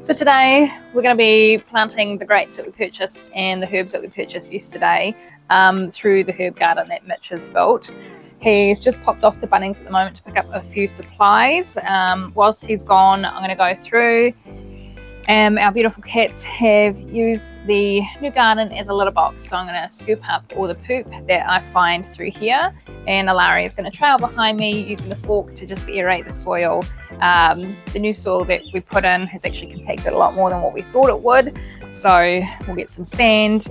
So today we're going to be planting the grapes that we purchased and the herbs that we purchased yesterday through the herb garden that Mitch has built. He's just popped off to Bunnings at the moment to pick up a few supplies. Whilst he's gone, I'm going to go through. Our beautiful cats have used the new garden as a litter box, so I'm going to scoop up all the poop that I find through here, and Alari is going to trail behind me using the fork to just aerate the soil. The new soil that we put in has actually compacted a lot more than what we thought it would, so we'll get some sand,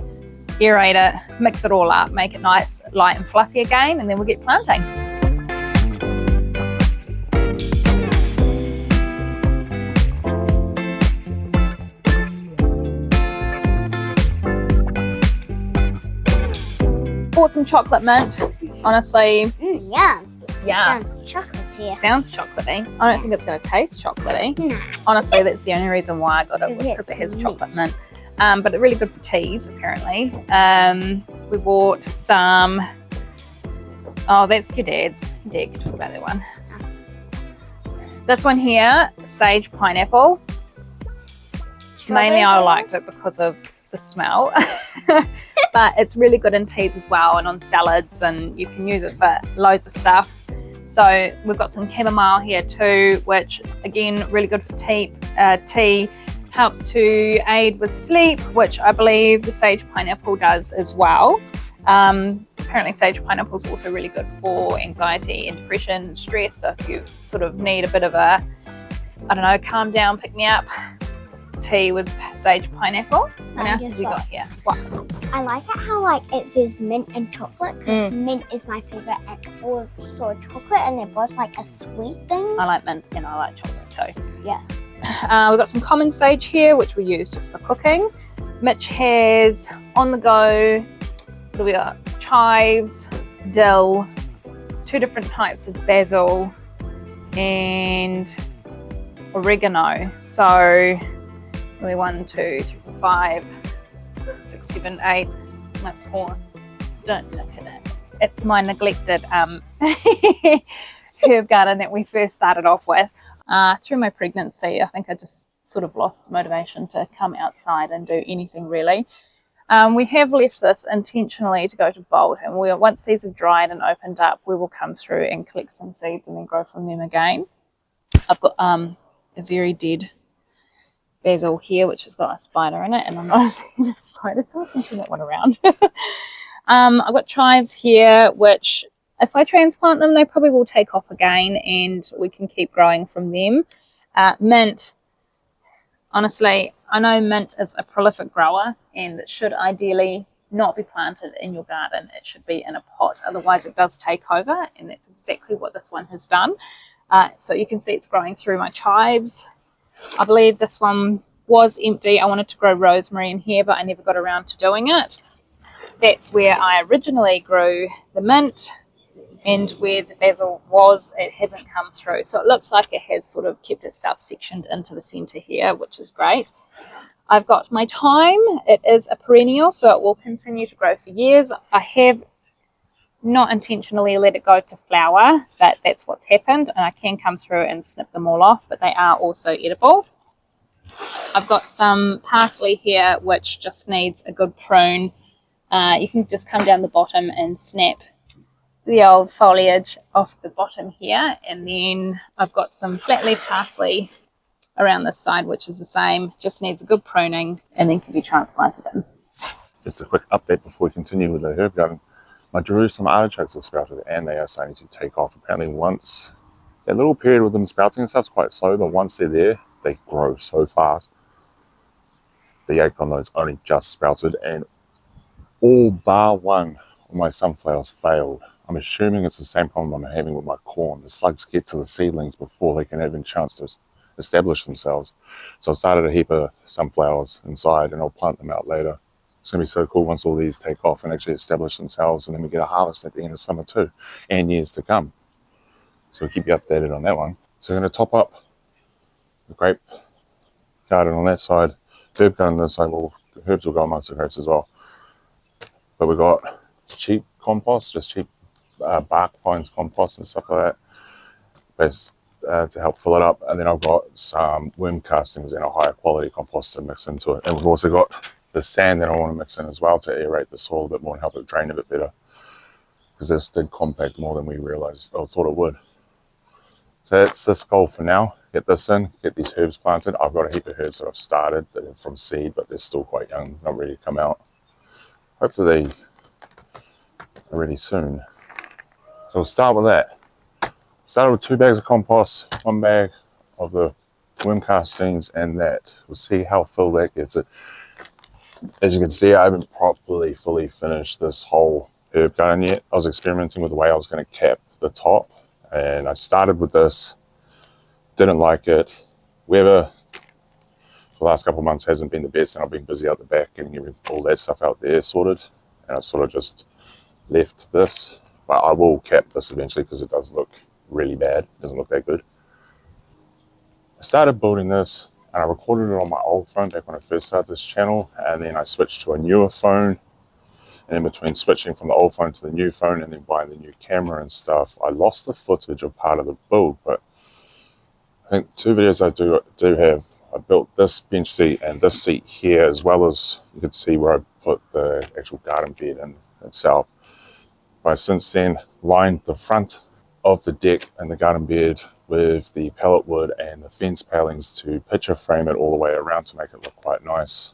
aerate it, mix it all up, make it nice, light and fluffy again, and then we'll get planting. Bought some chocolate mint, honestly. Yum. Yeah. Sounds chocolatey. Sounds chocolatey. I don't think it's going to taste chocolatey. Nah. Honestly, that's the only reason why I got it, was because it has chocolate mint. But it's really good for teas, apparently. We bought some, oh, that's your dad's. Your dad can talk about that one. This one here, sage pineapple. Mainly I liked it because of the smell. But it's really good in teas as well, and on salads, and you can use it for loads of stuff. So we've got some chamomile here too, which again, really good for tea. Helps to aid with sleep, which I believe the sage pineapple does as well. Apparently sage pineapple is also really good for anxiety and depression and stress. So if you sort of need a bit of a, I don't know, calm down, pick me up, tea with sage pineapple. What else have we got here? What? I like it how it says mint and chocolate, because mint is my favorite and also chocolate, and they're both like a sweet thing. I like mint and I like chocolate too. Yeah. We've got some common sage here, which we use just for cooking. Mitch has on the go, what do we got? Chives, dill, 2 different types of basil, and oregano. So 1, 2, 3, 4, 5, 6, 7, 8. My poor, don't look at it. It's my neglected herb garden that we first started off with. Through my pregnancy, I think I just sort of lost motivation to come outside and do anything really. We have left this intentionally to go to bulb, and once these have dried and opened up, we will come through and collect some seeds and then grow from them again. I've got a very dead basil here, which has got a spider in it, and I'm not a fan of spiders, so I can turn that one around. I've got chives here, which if I transplant them, they probably will take off again and we can keep growing from them. Mint, honestly, I know mint is a prolific grower and it should ideally not be planted in your garden. It should be in a pot, otherwise it does take over, and that's exactly what this one has done. So you can see it's growing through my chives. I believe this one was empty. I wanted to grow rosemary in here, but I never got around to doing it. That's where I originally grew the mint, and where the basil was, it hasn't come through. So it looks like it has sort of kept itself sectioned into the center here, which is great. I've got my thyme. It is a perennial, so it will continue to grow for years. I have not intentionally let it go to flower, but that's what's happened, and I can come through and snip them all off, but they are also edible. I've got some parsley here, which just needs a good prune. You can just come down the bottom and snap the old foliage off the bottom here, and then I've got some flat leaf parsley around this side, which is the same, just needs a good pruning and then can be transplanted in. Just a quick update before we continue with the herb garden. My Jerusalem artichokes have sprouted and they are starting to take off. Apparently once, that little period with them sprouting and stuff is quite slow, but once they're there, they grow so fast. The yolk on those only just sprouted, and all bar one of my sunflowers failed. I'm assuming it's the same problem I'm having with my corn. The slugs get to the seedlings before they can have a chance to establish themselves. So I started a heap of sunflowers inside, and I'll plant them out later. It's going to be so cool once all these take off and actually establish themselves, and then we get a harvest at the end of summer too, and years to come. So we'll keep you updated on that one. So I'm going to top up the grape garden on that side, herb garden on this side. Well, the herbs will go amongst the grapes as well. But we've got cheap compost, just cheap bark fines compost and stuff like that. to help fill it up. And then I've got some worm castings and a higher quality compost to mix into it. And we've also got the sand that I want to mix in as well to aerate the soil a bit more and help it drain a bit better, because this did compact more than we realized or thought it would. So that's this goal for now. Get this in, get these herbs planted. I've got a heap of herbs that I've started that are from seed, but they're still quite young, not ready to come out. Hopefully they are ready soon. So we'll start with that. Started with 2 bags of compost, 1 bag of the worm castings, and that. We'll see how full that gets it. As you can see, I haven't properly fully finished this whole herb garden yet. I was experimenting with the way I was going to cap the top, and I started with this, didn't like it. Weather for the last couple of months hasn't been the best, and I've been busy out the back getting all that stuff out there sorted, and I sort of just left this. But I will cap this eventually because it does look really bad. It doesn't look that good. I started building this, and I recorded it on my old phone back when I first started this channel, and then I switched to a newer phone. And in between switching from the old phone to the new phone and then buying the new camera and stuff, I lost the footage of part of the build. But I think 2 videos I do have. I built this bench seat and this seat here, as well as you can see where I put the actual garden bed in itself. But since then, lined the front of the deck and the garden bed with the pallet wood and the fence palings to picture frame it all the way around to make it look quite nice.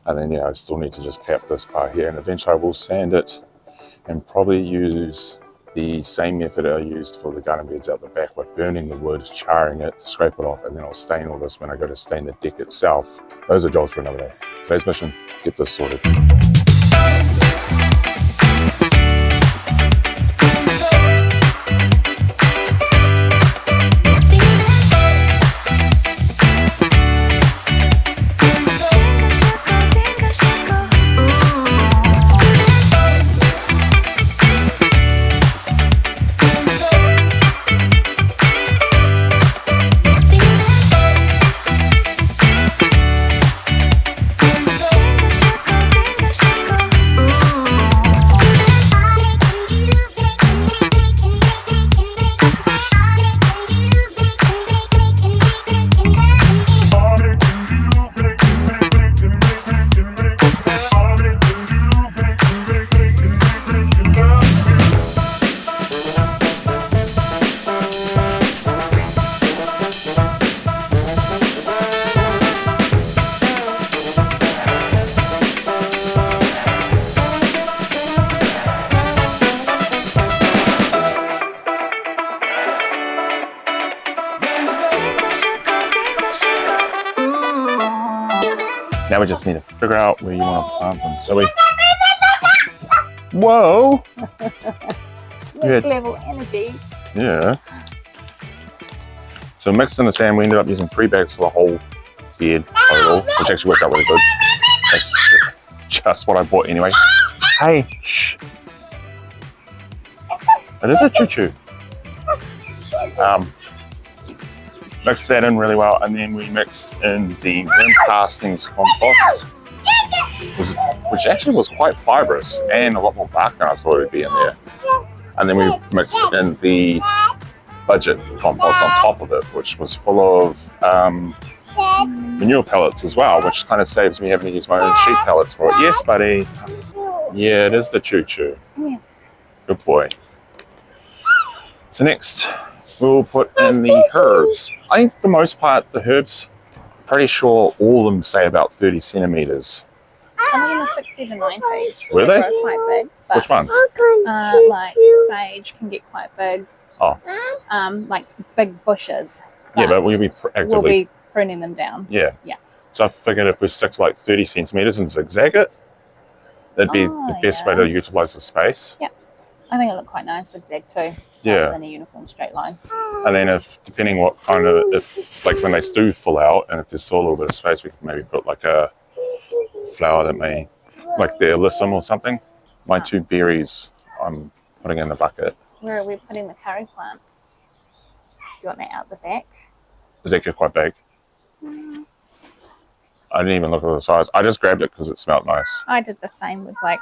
And then I still need to just cap this part here, and eventually I will sand it and probably use the same method I used for the garden beds out the back, by burning the wood, charring it, scrape it off, and then I'll stain all this when I go to stain the deck itself. Those are jobs for another day. Today's mission, get this sorted. Now we just need to figure out where you want to plant them. So we... Whoa! Next level energy. Yeah. So mixed in the sand, we ended up using 3 bags for the whole bed total, which actually worked out really good. That's just what I bought anyway. Hey, shh. It is a choo-choo. Mixed that in really well, and then we mixed in the worm castings compost, which actually was quite fibrous and a lot more bark than I thought it would be in there. And then we mixed in the budget compost on top of it, which was full of manure pellets as well, which kind of saves me having to use my own sheep pellets for it. Yes, buddy. Yeah, it is the choo-choo. Good boy. So next, we'll put in the herbs. I think for the most part, the herbs, pretty sure all of them say about 30 centimeters. Some of them are 60 to 90. Were they? Grow quite big. But, Which ones? like sage can get quite big. Oh. Like big bushes. Yeah, but we'll be actively... We'll be pruning them down. Yeah. Yeah. So I figured if we stick to like 30 centimeters and zigzag it, that'd be the best way to utilize the space. Yep. I think it looked quite nice, zigzag too. Yeah. Rather than a uniform straight line. And then if, depending what kind of, if like when they do full out and if there's still a little bit of space, we can maybe put like a flower that may, like the alyssum or something. My 2 berries I'm putting in the bucket. Where are we putting the curry plant? Do you want that out the back? Does that get quite big? I didn't even look at the size. I just grabbed it because it smelled nice. I did the same with like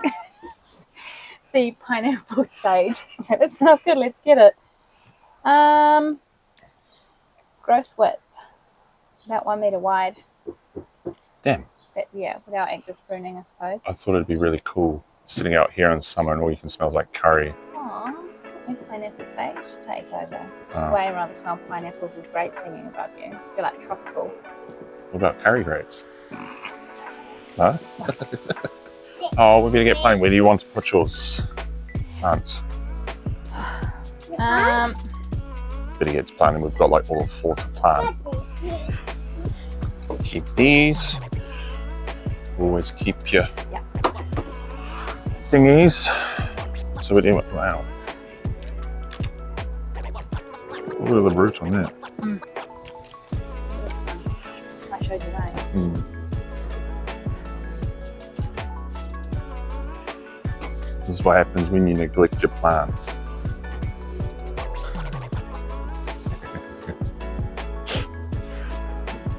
the pineapple sage. So it smells good, let's get it. growth width, about 1 metre wide. Damn. But yeah, without active pruning, I suppose. I thought it'd be really cool sitting out here in summer and all you can smell is like curry. Aww, and pineapple sage to take over. Oh. Way rather smell pineapples with grapes hanging above you. I feel like tropical. What about curry grapes? No? Oh, we're gonna get plain. Where do you want to put yours? Plants. Better get planted. We've got like all 4 to plant. Keep these. Always keep your thingies. So we're doing it. Wow. Look at the root on that. I showed you that. This is what happens when you neglect your plants.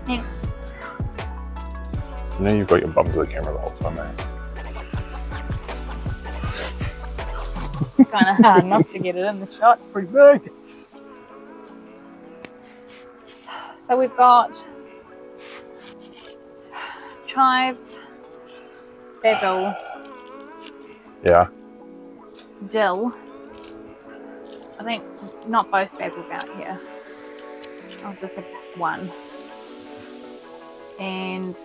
Thanks. You know you've got your bum to the camera the whole time, man. Kind of hard not to get it in the shot. It's pretty big. So we've got chives, basil, Yeah. dill. I think not both basils out here. I'll just have one. And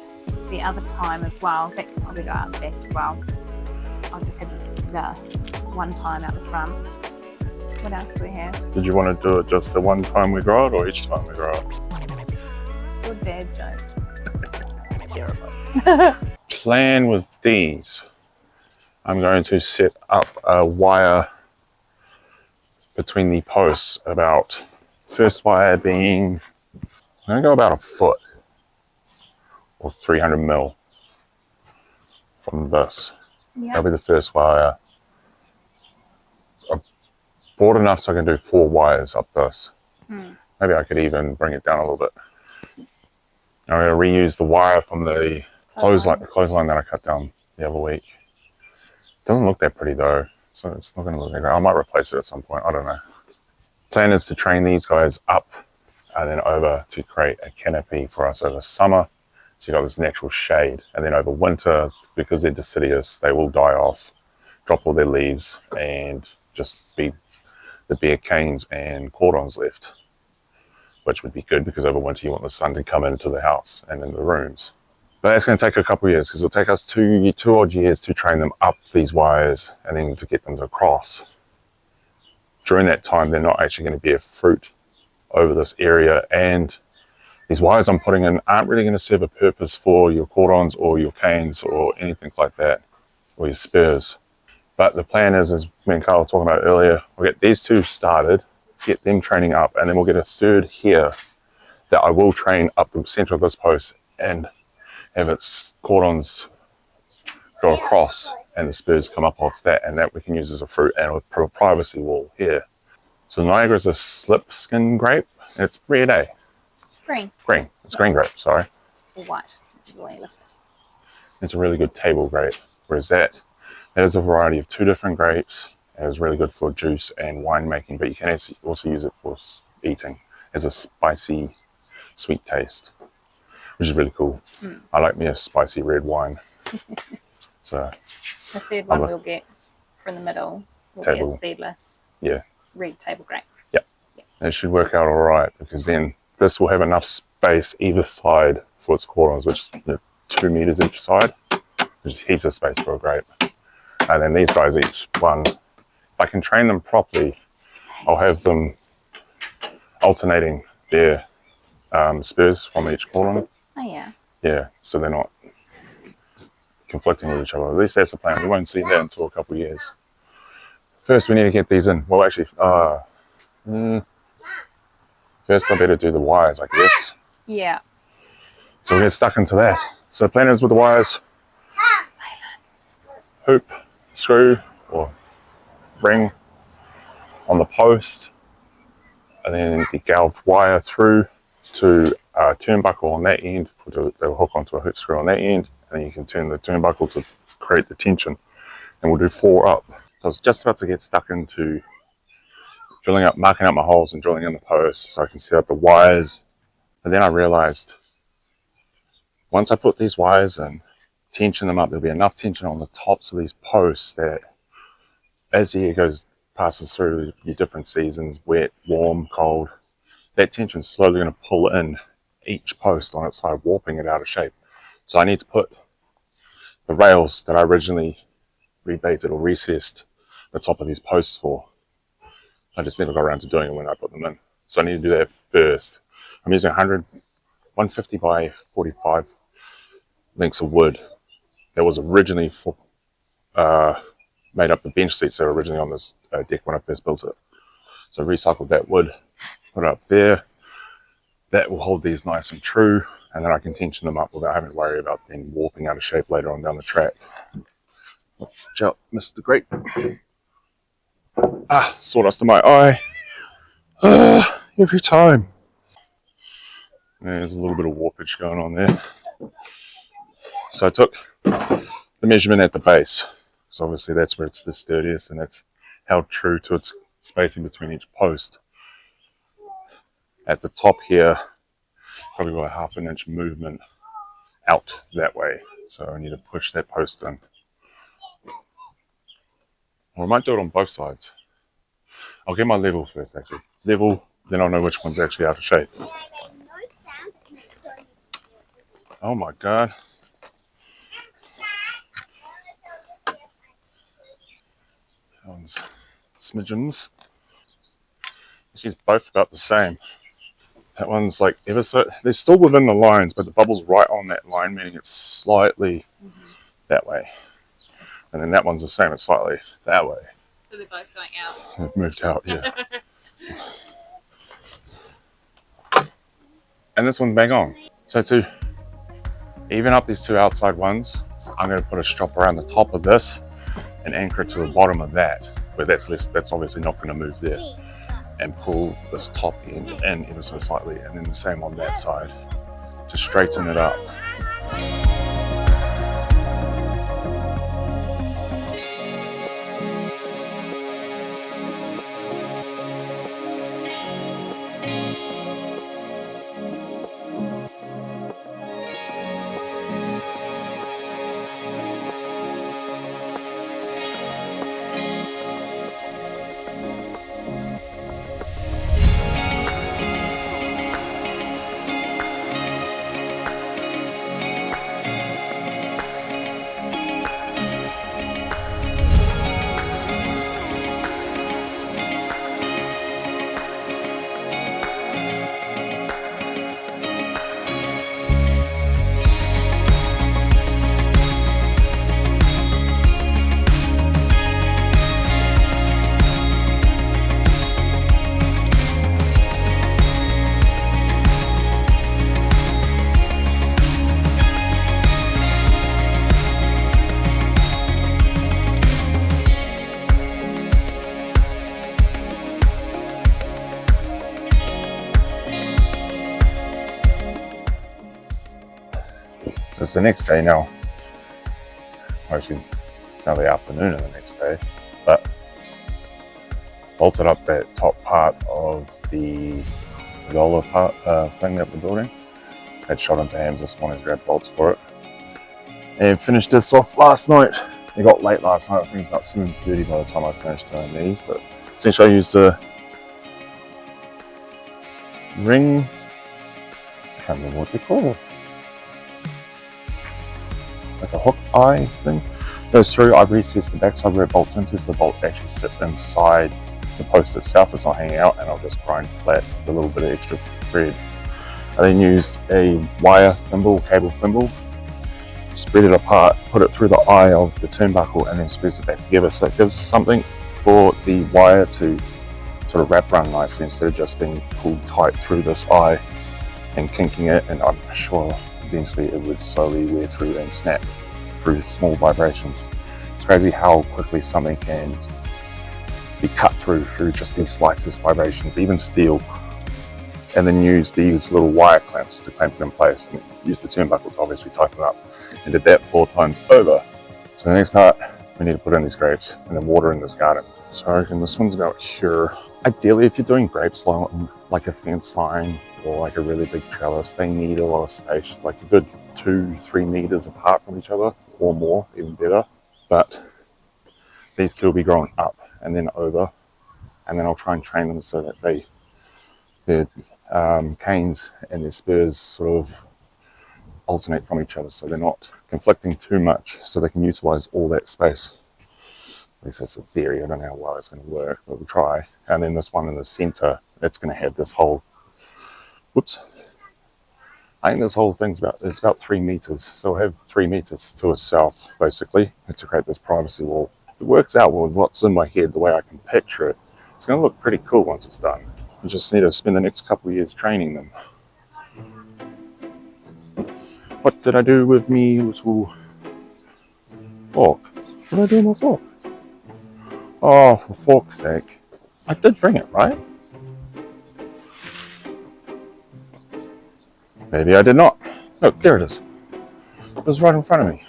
the other thyme as well. That can probably go out the back as well. I'll just have the one thyme out the front. What else do we have? Did you want to do it just the one time we grow it or each time we grow it? Good dad jokes. Terrible. Plan with these. I'm going to set up a wire between the posts, about first wire being, I'm going to go about 1 foot or 300 mil from this. Yeah. That'll be the first wire. I've bought enough so I can do 4 wires up this. Maybe I could even bring it down a little bit. I'm going to reuse the wire from the clothesline that I cut down the other week. Doesn't look that pretty though, so it's not going to look that great. I might replace it at some point, I don't know. Plan is to train these guys up and then over to create a canopy for us over summer. So you've got this natural shade, and then over winter, because they're deciduous, they will die off, drop all their leaves, and just be the bare canes and cordons left, which would be good because over winter you want the sun to come into the house and in the rooms. But that's going to take a couple of years because it'll take us two odd years to train them up these wires and then to get them to cross. During that time, they're not actually going to bear fruit over this area, and these wires I'm putting in aren't really going to serve a purpose for your cordons or your canes or anything like that, or your spurs. But the plan is, as me and Carl were talking about earlier, we'll get these 2 started, get them training up, and then we'll get a 3rd here that I will train up the center of this post and have its cordons go across and the spurs come up off that, and that we can use as a fruit and a privacy wall here. So Niagara is a slip skin grape. It's red, eh? Green. Green. It's green grape, sorry. Or white. It's a really good table grape. Whereas that is a variety of 2 different grapes. It is really good for juice and wine making, but you can also use it for eating as a spicy, sweet taste, which is really cool. I like me a spicy red wine. So the 3rd one we'll get from the middle will be a seedless red table grape. Yep. It should work out all right because then this will have enough space either side for its cordons, which is 2 meters each side, which is heaps of space for a grape. And then these guys, each one, if I can train them properly, I'll have them alternating their spurs from each cordon. Oh yeah. Yeah, so they're not conflicting with each other. At least that's the plan. We won't see that until a couple of years. First, we need to get these in. Well, actually, first I better do the wires, I guess. Yeah. So we'll get stuck into that. So the plan is with the wires, hoop, screw, or ring on the post, and then the galved wire through to a turnbuckle on that end. They'll hook onto a hook screw on that end, and then you can turn the turnbuckle to create the tension. And we'll do 4 up. So I was just about to get stuck into drilling up, marking out my holes and drilling in the posts so I can set up the wires But then I realized once I put these wires in, tension them up, there'll be enough tension on the tops of these posts that as the air passes through your different seasons, wet, warm, cold, that tension's slowly going to pull in each post on its side, warping it out of shape. So I need to put the rails that I originally rebaited or recessed the top of these posts for. I just never got around to doing it when I put them in. So I need to do that first. I'm using 150 by 45 lengths of wood that was originally for, made up the bench seats that were originally on this deck when I first built it. So I recycled that wood, put it up there. That will hold these nice and true, and then I can tension them up without having to worry about them warping out of shape later on down the track. Watch out, Mr. Grape. Sawdust in my eye. Every time. There's a little bit of warpage going on there. So I took the measurement at the base, so obviously that's where it's the sturdiest, and that's held true to its spacing between each post. At the top here, probably got a ½ an inch movement out that way, so I need to push that post in. Or I might do it on both sides. I'll get my level first, actually. Level, then I'll know which one's actually out of shape. Oh my god. That one's smidgens. She's both about the same. That one's like ever so, they're still within the lines, but the bubble's right on that line, meaning it's slightly that way. And then that one's the same, it's slightly that way. So they're both going out. They've moved out, yeah. And this one's bang on. So to even up these two outside ones, I'm going to put a strap around the top of this and anchor it to the bottom of that, where that's obviously not going to move there, and pull this top end in ever so slightly, and then the same on that side to straighten it up. It's the next day now. Actually, it's now the afternoon of the next day, but bolted up that top part of the roller part thing that we're building. Had shot into hands this morning, grabbed bolts for it, and finished this off last night. It got late last night. I think it was about 7:30 by the time I finished doing these, but essentially I used a ring. I can't remember what they're called. Like a hook eye thing. Goes through, I recessed the backside where it bolts into, so the bolt actually sits inside the post itself. It's not hanging out, and I'll just grind flat with a little bit of extra thread. I then used a wire thimble, cable thimble, spread it apart, put it through the eye of the turnbuckle, and then squeeze it back together. So it gives something for the wire to sort of wrap around nicely instead of just being pulled tight through this eye and kinking it, and I'm sure eventually it would slowly wear through and snap through small vibrations. It's crazy how quickly something can be cut through just these slightest vibrations, even steel. And then use these little wire clamps to clamp it in place, and use the turnbuckle to obviously tighten up. And did that 4 times over. So the next part, we need to put in these grapes and then water in this garden. So I reckon this one's about here. Ideally, if you're doing grapes along like a fence line or like a really big trellis, they need a lot of space, like a good 2-3 meters apart from each other or more, even better. But these two will be growing up and then over, and then I'll try and train them so that their canes and their spurs sort of alternate from each other, so they're not conflicting too much, so they can utilize all that space. At least that's a theory. I don't know how well it's going to work, but we'll try. And then this one in the center, that's going to have this whole, whoops, I think this whole thing's about 3 meters, so we'll have 3 meters to itself basically to create this privacy wall. If it works out with what's in my head, the way I can picture it, it's going to look pretty cool once it's done. We just need to spend the next couple of years training them. What did I do with me little fork? What did I do with my fork? Oh, for fork's sake. I did bring it, right? Maybe I did not. No, there it is. It was right in front of me.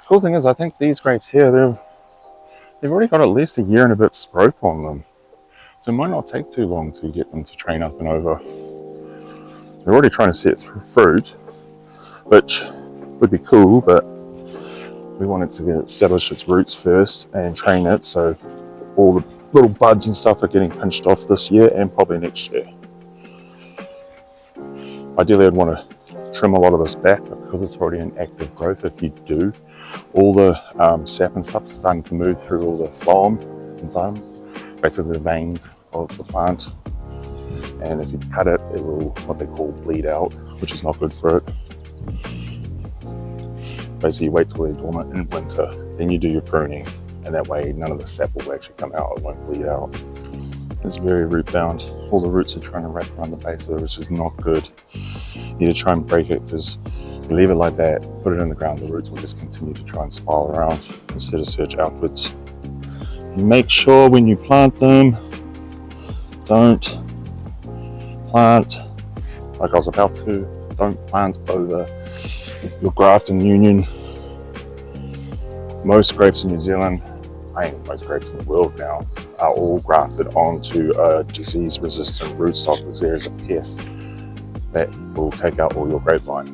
The cool thing is, I think these grapes here, they've already got at least a year and a bit's growth on them. So it might not take too long to get them to train up and over. They're already trying to see it through fruit, which would be cool, but we want it to establish its roots first and train it, so all the little buds and stuff are getting pinched off this year and probably next year. Ideally, I'd want to trim a lot of this back, but because it's already in active growth, if you do, all the sap and stuff is starting to move through all the phloem enzyme, basically the veins of the plant. And if you cut it, it will, what they call, bleed out, which is not good for it. Basically, you wait till they're dormant in winter, then you do your pruning, and that way none of the sap will actually come out, it won't bleed out. It's very root bound. All the roots are trying to wrap around the base of it, which is not good. You need to try and break it, because if you leave it like that, put it in the ground, the roots will just continue to try and spiral around instead of surge outwards. Make sure when you plant them, don't plant like I was about to. Don't plant over your graft and union. Most grapes in New Zealand, I think most grapes in the world now, are all grafted onto a disease-resistant rootstock, because there is a pest that will take out all your grapevine.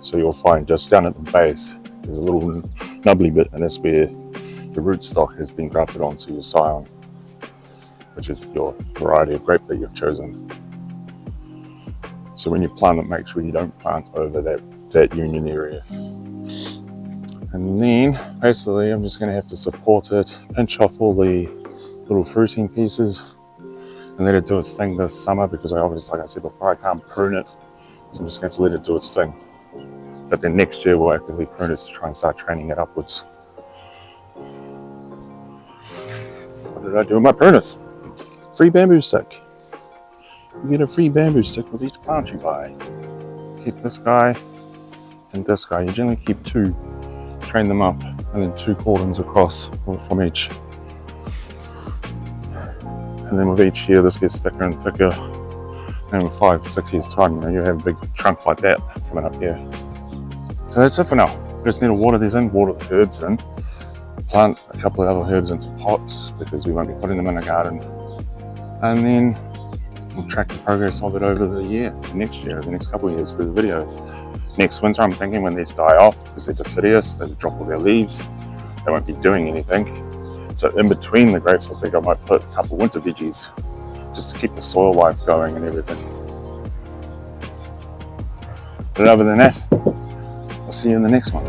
So you'll find just down at the base, there's a little nubbly bit, and that's where the rootstock has been grafted onto your scion, which is your variety of grape that you've chosen. So when you plant it, make sure you don't plant over that union area. And then basically I'm just going to have to support it, pinch off all the little fruiting pieces and let it do its thing this summer, because I obviously, like I said before, I can't prune it, so I'm just going to have to let it do its thing. But then next year we'll actively prune it to try and start training it upwards. What did I do with my pruners? Free bamboo stick. You get a free bamboo stick with each plant you buy. Keep this guy and this guy. You generally keep 2, train them up, and then 2 cordons across from each. And then with each year this gets thicker and thicker. And in 5-6 years time, you have a big trunk like that coming up here. So that's it for now. Just need to water these in, water the herbs in, plant a couple of other herbs into pots, because we won't be putting them in a garden. And then we'll track the progress of it over the year, the next couple of years through the videos. Next winter, I'm thinking when these die off, because they're deciduous, they drop all their leaves, they won't be doing anything. So in between the grapes, I think I might put a couple winter veggies, just to keep the soil life going and everything. But other than that, I'll see you in the next one.